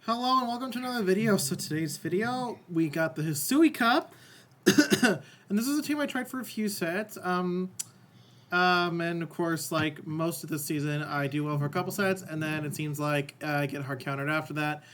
Hello and welcome to another video. So today's video, we got the Hisui Cup. And this is a team I tried for a few sets. And of course, like most of the season, I do well for a couple sets, and then it seems like I get hard countered after that.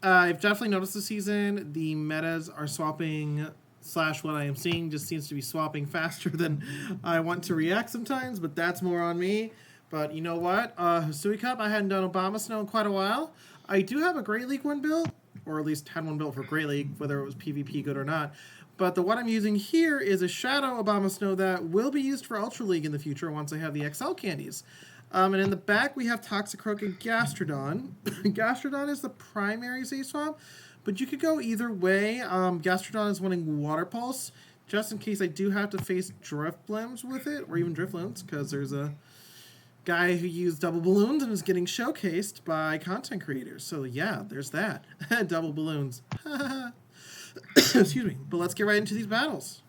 I've definitely noticed this season, the metas are swapping, slash what I am seeing just seems to be swapping faster than I want to react sometimes, but that's more on me. But you know what? Hisui Cup, I hadn't done Abomasnow in quite a while. I do have a Great League one built, or at least had one built for Great League, whether it was PvP good or not. But the one I'm using here is a Shadow Abomasnow that will be used for Ultra League in the future once I have the XL candies. And in the back, we have Toxi and Gastrdon. Gastrdon is the primary save swap, but you could go either way. Gastrdon is wanting Water Pulse, just in case I do have to face Driftlooms with it, or even Driftlooms, because there's a guy who used double balloons and is getting showcased by content creators. So yeah, there's that. Double balloons. Excuse me. But let's get right into these battles.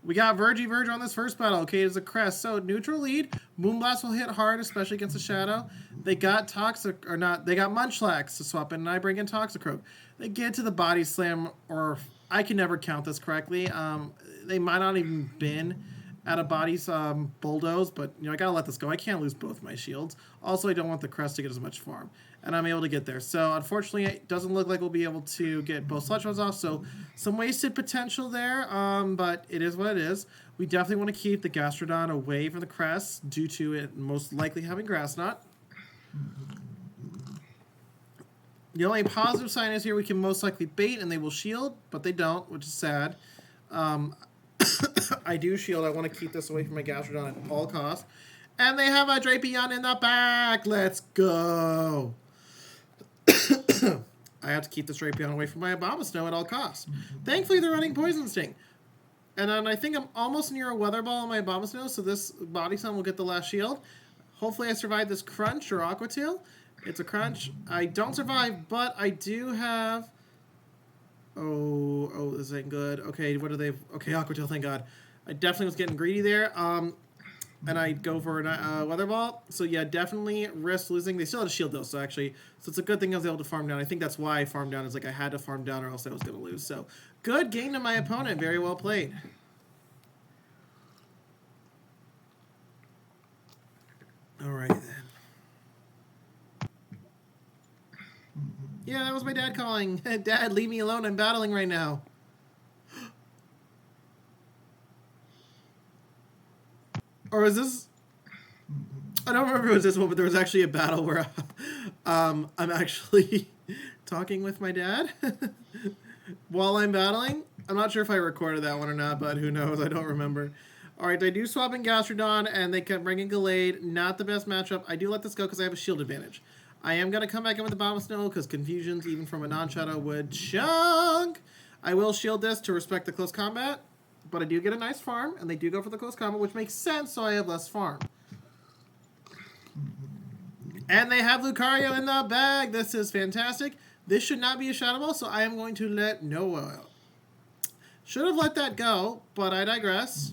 We got Verge on this first battle. Okay, it's a crest. So neutral lead. Moonblast will hit hard, especially against a shadow. They got Toxic, or not, they got Munchlax to swap in, and I bring in Toxicroak. They get to the body slam, or I can never count this correctly. They might not even been out of bodies bulldoze, but you know, I gotta let this go. I can't lose both my shields. Also, I don't want the crest to get as much farm, and I'm able to get there. So unfortunately, it doesn't look like we'll be able to get both sludge ones off, so some wasted potential there, but it is what it is. We definitely want to keep the Gastrodon away from the crest due to it most likely having grass knot. The only positive sign is here we can most likely bait and they will shield, but they don't, which is sad. I do shield. I want to keep this away from my Gastrodon at all costs. And they have a Drapion in the back. Let's go. I have to keep this Drapion away from my Abomasnow at all costs. Thankfully, they're running Poison Sting. And then I think I'm almost near a Weather Ball on my Abomasnow, so this Body Slam will get the last shield. Hopefully I survive this Crunch or Aqua Tail. It's a Crunch. I don't survive, but I do have... Oh, this ain't good. Okay, what are they? Okay, Aqua Tail, thank God. I definitely was getting greedy there. And I go for a Weather Ball. So yeah, definitely risk losing. They still had a shield though, so actually, so it's a good thing I was able to farm down. I think that's why I farmed down, is like I had to farm down or else I was gonna lose. So good game to my opponent. Very well played. All right then. Yeah, that was my dad calling. Dad, leave me alone. I'm battling right now. Or is this... I don't remember if it was this one, but there was actually a battle where I'm actually talking with my dad while I'm battling. I'm not sure if I recorded that one or not, but who knows? I don't remember. Alright, I do swap in Gastrodon, and they can bring in Gallade. Not the best matchup. I do let this go because I have a shield advantage. I am going to come back in with the Abomasnow because confusions, even from a non-shadow, would chunk. I will shield this to respect the close combat, but I do get a nice farm, and they do go for the close combat, which makes sense, so I have less farm. And they have Lucario in the bag. This is fantastic. This should not be a Shadow Ball, so I am going to let no oil. Should have let that go, but I digress.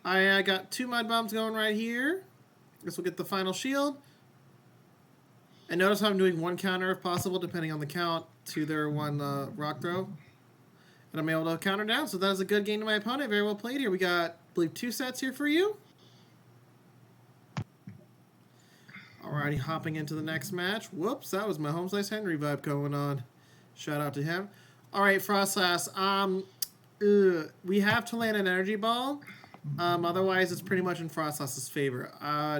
I got two Mud Bombs going right here. This will get the final shield. And notice how I'm doing one counter if possible, depending on the count, to their one rock throw. And I'm able to counter down, so that is a good game to my opponent. Very well played here. We got, I believe, 2 sets here for you. Alrighty, hopping into the next match. Whoops, that was my Home Slice Henry vibe going on. Shout out to him. Alright, Frostlass. We have to land an Energy Ball. Otherwise, it's pretty much in Frostlass's favor.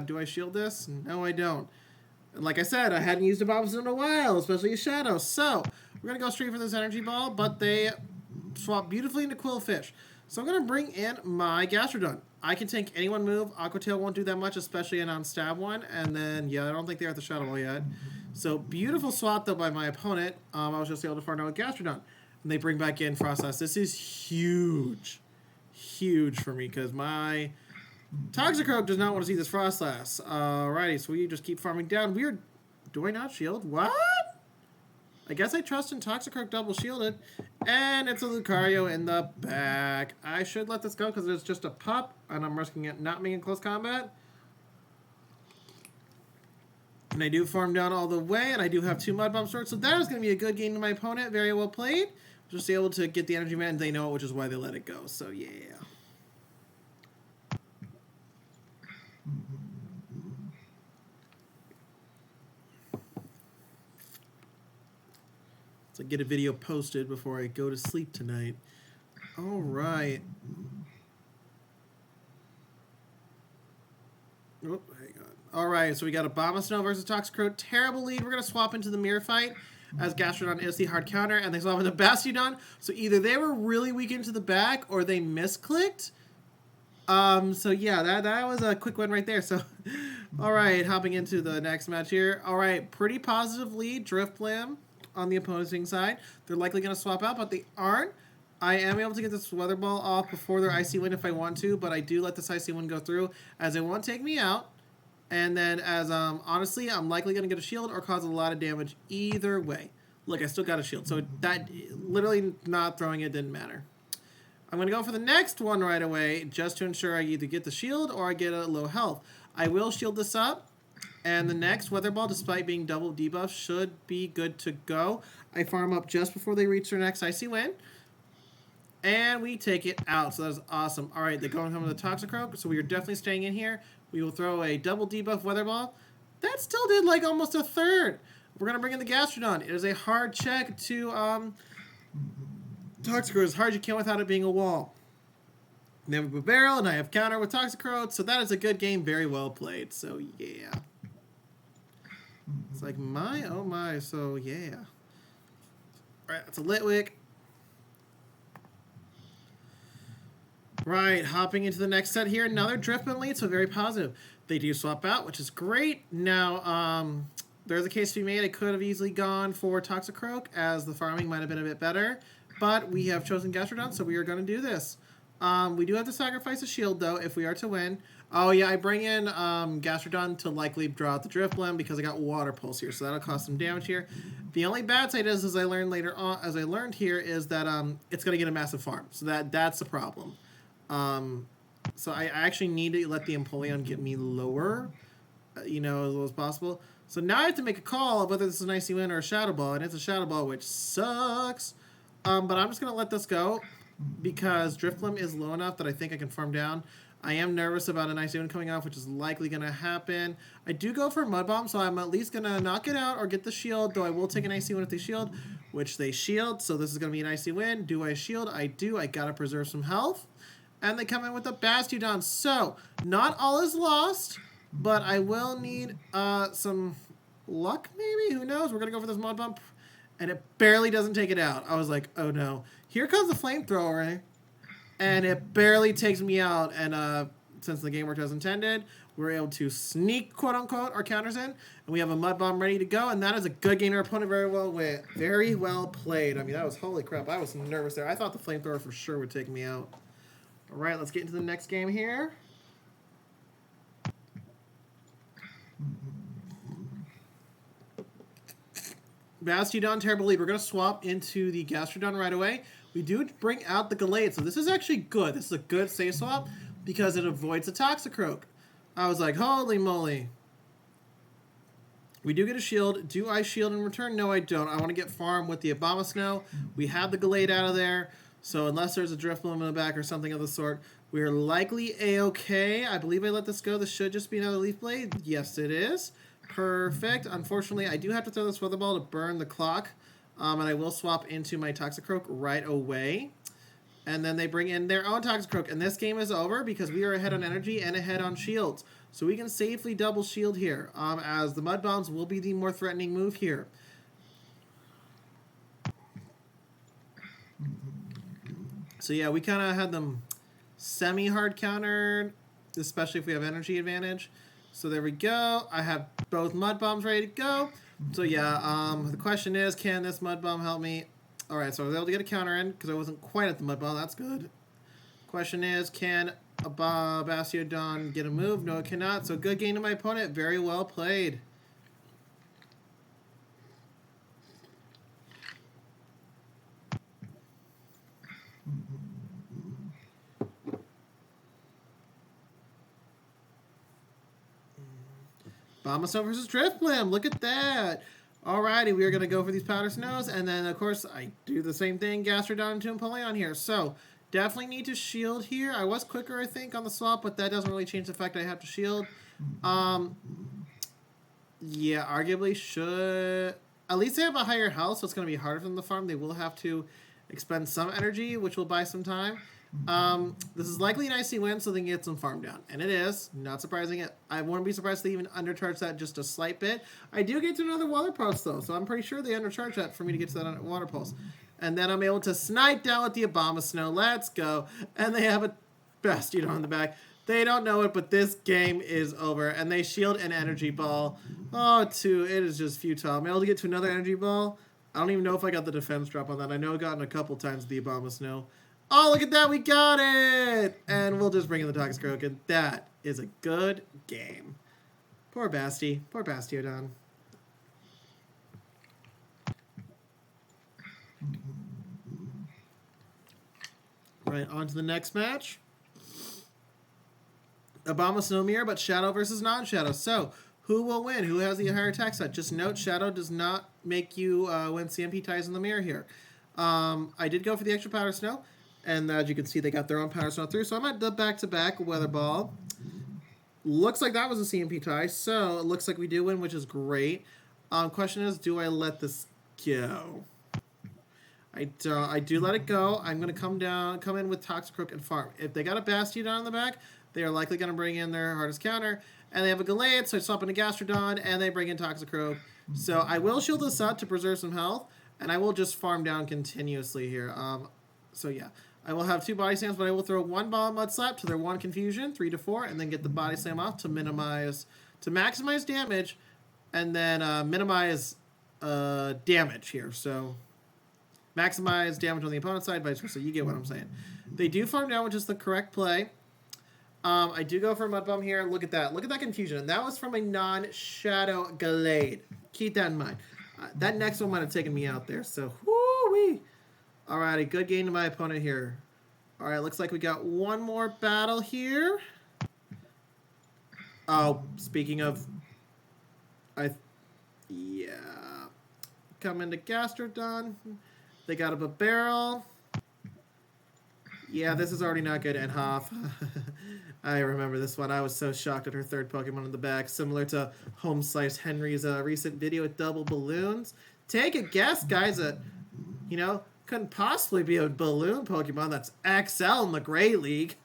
Do I shield this? No, I don't. And like I said, I hadn't used a Abomasnow in a while, especially a Shadow. So, we're going to go straight for this Energy Ball, but they swap beautifully into Quillfish. So I'm going to bring in my Gastrodon. I can take any one move. Aqua Tail won't do that much, especially a non-stab one. And then, yeah, I don't think they're at the Shadow Ball yet. So, beautiful swap, though, by my opponent. I was just able to farm down with Gastrodon. And they bring back in Frostlass. This is huge. Huge for me, because my... Toxicroak does not want to see this Frostlass. Alrighty, so we just keep farming down. Weird. Do I not shield? What? I guess I trust in Toxicroak double shielded. And it's a Lucario in the back. I should let this go because it's just a pup. And I'm risking it not being in close combat. And I do farm down all the way, and I do have 2 Mud Bomb swords, so that is going to be a good game to my opponent. Very well played. Just able to get the energy man, they know it, which is why they let it go. So, yeah. So get a video posted before I go to sleep tonight. All right. Oh, hang on. All right, so we got Abomasnow versus Toxicroak. Terrible lead. We're going to swap into the mirror fight as Gastrdon is the hard counter, and they swap into Bastiodon. So either they were really weak into the back or they misclicked. So yeah, that was a quick one right there. So, all right, hopping into the next match here. All right, pretty positive lead. Driftblim on the opposing side. They're likely going to swap out, but they aren't. I am able to get this Weather Ball off before their Icy Wind if I want to, but I do let this Icy Wind go through as it won't take me out. And then as, honestly, I'm likely going to get a shield or cause a lot of damage either way. Look, I still got a shield, so that literally not throwing it didn't matter. I'm going to go for the next one right away just to ensure I either get the shield or I get a low health. I will shield this up, and the next Weather Ball, despite being double debuff, should be good to go. I farm up just before they reach their next Icy Wind. And we take it out, so that is awesome. All right, they're going home with the Toxicroak, so we are definitely staying in here. We will throw a double debuff Weather Ball. That still did like almost a third. We're going to bring in the Gastrodon. It is a hard check to Toxicroak. As hard as you can without it being a wall. They have a barrel, and I have counter with Toxicroak, so that is a good game. Very well played, so yeah. It's like my, oh my, so yeah. All right, that's a Litwick. Right, hopping into the next set here. Another Driftman lead, so very positive. They do swap out, which is great. Now, there's a case to be made. I could have easily gone for Toxicroak, as the farming might have been a bit better. But we have chosen Gastrodon, so we are going to do this. We do have to sacrifice a shield, though, if we are to win. Oh, yeah, I bring in Gastrodon to likely draw out the Driftblim because I got Water Pulse here, so that'll cause some damage here. The only bad side is, as I learned later on, as I learned here, is that it's going to get a massive farm. So that's the problem. So I actually need to let the Empoleon get me lower, as low as possible. So now I have to make a call of whether this is an Icy Wind or a Shadow Ball, and it's a Shadow Ball, which sucks. But I'm just going to let this go because Driftblim is low enough that I think I can farm down. I am nervous about an Icy Wind coming off, which is likely going to happen. I do go for a Mud Bomb, so I'm at least going to knock it out or get the shield, though I will take an Icy Wind if they shield, which they shield. So this is going to be an Icy Wind. Do I shield? I do. I got to preserve some health. And they come in with the Bastiodon. So, not all is lost, but I will need some luck, maybe? Who knows? We're going to go for this Mud Bump. And it barely doesn't take it out. I was like, oh no. Here comes the Flamethrower. And it barely takes me out. And since the game worked as intended, we're able to sneak, quote-unquote, our counters in. And we have a Mud Bomb ready to go. And that is a good game. Our opponent very well played. I mean, that was, holy crap. I was nervous there. I thought the Flamethrower for sure would take me out. All right, let's get into the next game here. Bastiodon, terrible lead. We're going to swap into the Gastrodon right away. We do bring out the Gallade, so this is actually good. This is a good save swap because it avoids a Toxicroak. I was like, holy moly. We do get a shield. Do I shield in return? No, I don't. I want to get farm with the Abomasnow. We have the Gallade out of there. So unless there's a Driftblim in the back or something of the sort, we are likely A-okay. I believe I let this go. This should just be another Leaf Blade. Yes, it is. Perfect. Unfortunately, I do have to throw this Weather Ball to burn the clock. And I will swap into my Toxicroak right away. And then they bring in their own Toxicroak. And this game is over because we are ahead on energy and ahead on shields. So we can safely double shield here, as the Mud Bombs will be the more threatening move here. So yeah, we kind of had them semi-hard countered, especially if we have energy advantage. So there we go. I have both Mud Bombs ready to go. So yeah, the question is, can this Mud Bomb help me? All right, so I was able to get a counter in because I wasn't quite at the Mud Bomb. That's good. Question is, can a Bastiodon get a move? No, it cannot. So good game to my opponent. Very well played. Abomasnow versus Driftblim. Look at that. Alrighty, we are going to go for these Powder Snows. And then, of course, I do the same thing. Gastrdon into Empoleon here. So, definitely need to shield here. I was quicker, I think, on the swap, but that doesn't really change the fact I have to shield. Yeah, arguably should... At least they have a higher health, so it's going to be harder for them to farm. They will have to expend some energy, which will buy some time. This is likely an icy win, so they can get some farm down. And it is. Not surprising. I wouldn't be surprised if they even undercharge that just a slight bit. I do get to another water pulse, though, so I'm pretty sure they undercharge that for me to get to that water pulse. And then I'm able to snipe down with the Abomasnow. Let's go. And they have a Bastiodon on the back. They don't know it, but this game is over. And they shield an energy ball. Oh, it is just futile. I'm able to get to another energy ball. I don't even know if I got the defense drop on that. I know I've gotten a couple times the Abomasnow. Oh, look at that. We got it. And we'll just bring in the Toxi. And that is a good game. Poor Basti. Poor Bastiodon. Right, on to the next match. Abomasnow mirror, but Shadow versus non-Shadow. So, who will win? Who has the higher attack set? Just note, Shadow does not make you win CMP ties in the mirror here. I did go for the extra Powder Snow, and as you can see, they got their own Powder Snow through. So I'm at the back-to-back Weather Ball. Looks like that was a CMP tie, so it looks like we do win, which is great. Question is, do I let this go? I do let it go. I'm going to come in with Toxi and farm. If they got a Bastiodon in the back, they are likely going to bring in their hardest counter. And they have a Gallade, so I swap into Gastrdon, and they bring in Toxi. So I will shield this up to preserve some health, and I will just farm down continuously here. So yeah, I will have 2 Body Slams, but I will throw 1 Ball Mud Slap to their 1 Confusion, 3 to 4, and then get the Body Slam off to maximize damage, and then minimize damage here. So maximize damage on the opponent's side, vice versa. You get what I'm saying. They do farm down, which is the correct play. I do go for a Mud Bomb here. Look at that. Look at that confusion. And that was from a non-Shadow Gallade. Keep that in mind. That next one might have taken me out there. So, whoo-wee. Alrighty, good game to my opponent here. Alright, looks like we got one more battle here. Oh, speaking of... Yeah. Come into Gastrodon. They got up a barrel. Yeah, this is already not good. And Hoff. I remember this one. I was so shocked at her third Pokemon in the back. Similar to Home Slice Henry's recent video with double balloons. Take a guess, guys. Couldn't possibly be a balloon Pokemon that's XL in the Great League.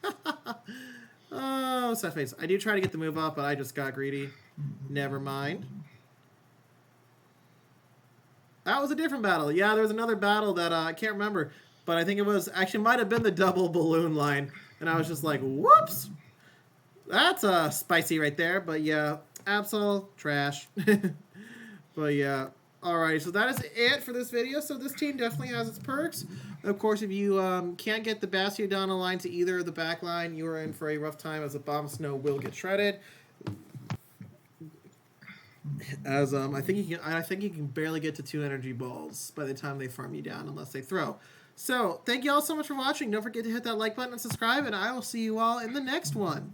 Oh, sad face. I do try to get the move off, but I just got greedy. Never mind. That was a different battle. Yeah, there was another battle that I can't remember. But I think it was, actually might have been the double balloon line. And I was just like, whoops. That's spicy right there. But yeah, Absol, trash. But yeah. Alright, so that is it for this video. So this team definitely has its perks. Of course, if you can't get the Bastiodon aligned to either of the back line, you are in for a rough time as Abomasnow will get shredded. As I think you can barely get to 2 energy balls by the time they farm you down unless they throw. So, thank you all so much for watching. Don't forget to hit that like button and subscribe, and I will see you all in the next one.